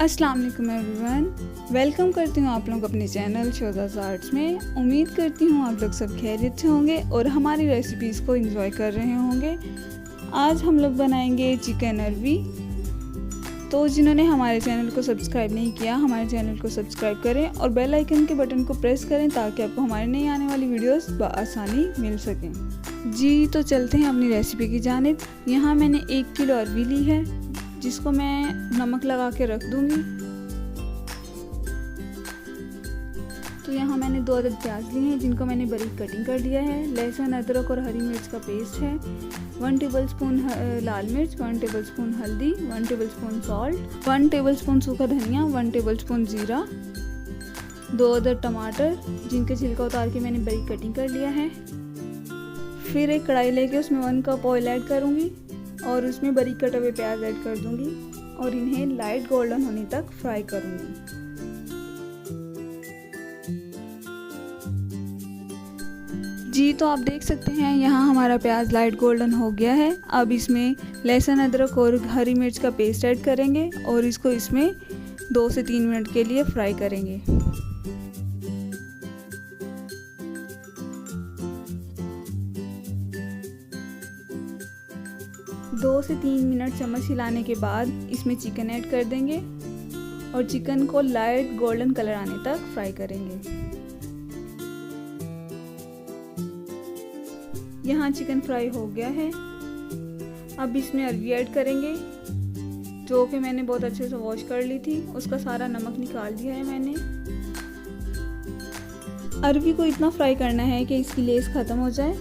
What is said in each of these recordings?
अस्सलाम वालेकुम everyone, welcome करती हूँ आप लोग अपने चैनल शोज़ाज़ आर्ट्स में। उम्मीद करती हूँ आप लोग सब खैरियत से होंगे और हमारी रेसिपीज़ को एंजॉय कर रहे होंगे। आज हम लोग बनाएंगे चिकन अरवी। तो जिन्होंने हमारे चैनल को सब्सक्राइब नहीं किया, हमारे चैनल को सब्सक्राइब करें और बेल आइकन के बटन को प्रेस करें ताकि आपको हमारी नई आने वाली वीडियोस बआसानी मिल सकें। जी तो चलते हैं अपनी रेसिपी की जानिब। यहाँ मैंने 1 किलो अरवी ली है जिसको मैं नमक लगा के रख दूंगी। तो यहाँ मैंने 2 अदद प्याज लिए हैं जिनको मैंने बारीक कटिंग कर लिया है। लहसुन, अदरक और हरी मिर्च का पेस्ट है। 1 टेबलस्पून लाल मिर्च, 1 टेबलस्पून हल्दी, 1 टेबलस्पून सॉल्ट, 1 टेबलस्पून सूखा धनिया, 1 टेबलस्पून जीरा, 2 अदद टमाटर जिनके छिलका उतार के मैंने बारीक कटिंग कर लिया है। फिर एक कढ़ाई लेके उसमें 1 कप ऑयल ऐड करूँगी और उसमें बारीक कटे हुए प्याज ऐड कर दूंगी और इन्हें लाइट गोल्डन होने तक फ्राई करूंगी। जी तो आप देख सकते हैं यहाँ हमारा प्याज लाइट गोल्डन हो गया है। अब इसमें लहसुन, अदरक और हरी मिर्च का पेस्ट ऐड करेंगे और इसको इसमें 2 से 3 मिनट के लिए फ्राई करेंगे। 2 से 3 मिनट चम्मच हिलाने के बाद इसमें चिकन ऐड कर देंगे और चिकन को लाइट गोल्डन कलर आने तक फ्राई करेंगे। यहाँ चिकन फ्राई हो गया है। अब इसमें अरवी ऐड करेंगे जो कि मैंने बहुत अच्छे से वॉश कर ली थी। उसका सारा नमक निकाल दिया है मैंने। अरवी को इतना फ्राई करना है कि इसकी लेस ख़त्म हो जाए।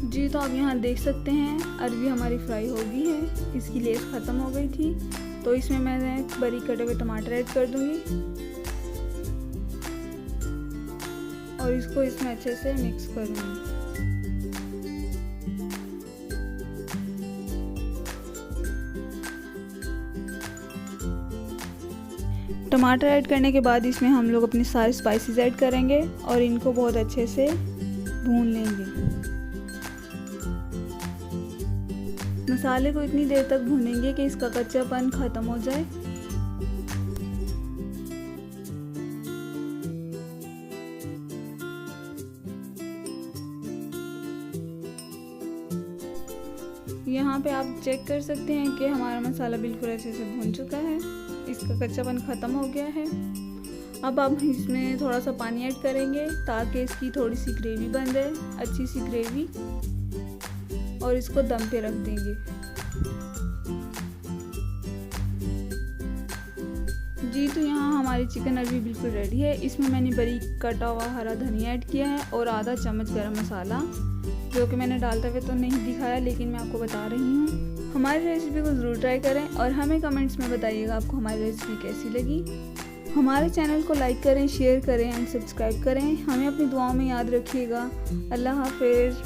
जी तो आप यहाँ देख सकते हैं अरवी हमारी फ्राई हो गई है, इसकी लेस ख़त्म हो गई थी। तो इसमें मैंने बारीक कटे हुए टमाटर ऐड कर दूंगी और इसको इसमें अच्छे से मिक्स करूंगी। टमाटर ऐड करने के बाद इसमें हम लोग अपने सारे स्पाइसेस ऐड करेंगे और इनको बहुत अच्छे से भून लेंगे। मसाले को इतनी देर तक भूनेंगे कि इसका कच्चापन ख़त्म हो जाए। यहाँ पे आप चेक कर सकते हैं कि हमारा मसाला बिल्कुल अच्छे से भून चुका है, इसका कच्चापन ख़त्म हो गया है। अब हम इसमें थोड़ा सा पानी ऐड करेंगे ताकि इसकी थोड़ी सी ग्रेवी बन जाए, अच्छी सी ग्रेवी, और इसको दम पे रख देंगे। जी तो यहाँ हमारी चिकन अरवी बिल्कुल रेडी है। इसमें मैंने बारीक कटा हुआ हरा धनिया ऐड किया है और आधा चम्मच गरम मसाला, जो कि मैंने डालते हुए तो नहीं दिखाया लेकिन मैं आपको बता रही हूँ। हमारी रेसिपी को ज़रूर ट्राई करें और हमें कमेंट्स में बताइएगा आपको हमारी रेसिपी कैसी लगी। हमारे चैनल को लाइक करें, शेयर करें एंड सब्सक्राइब करें। हमें अपनी दुआओं में याद रखिएगा। अल्लाह हाफिज़।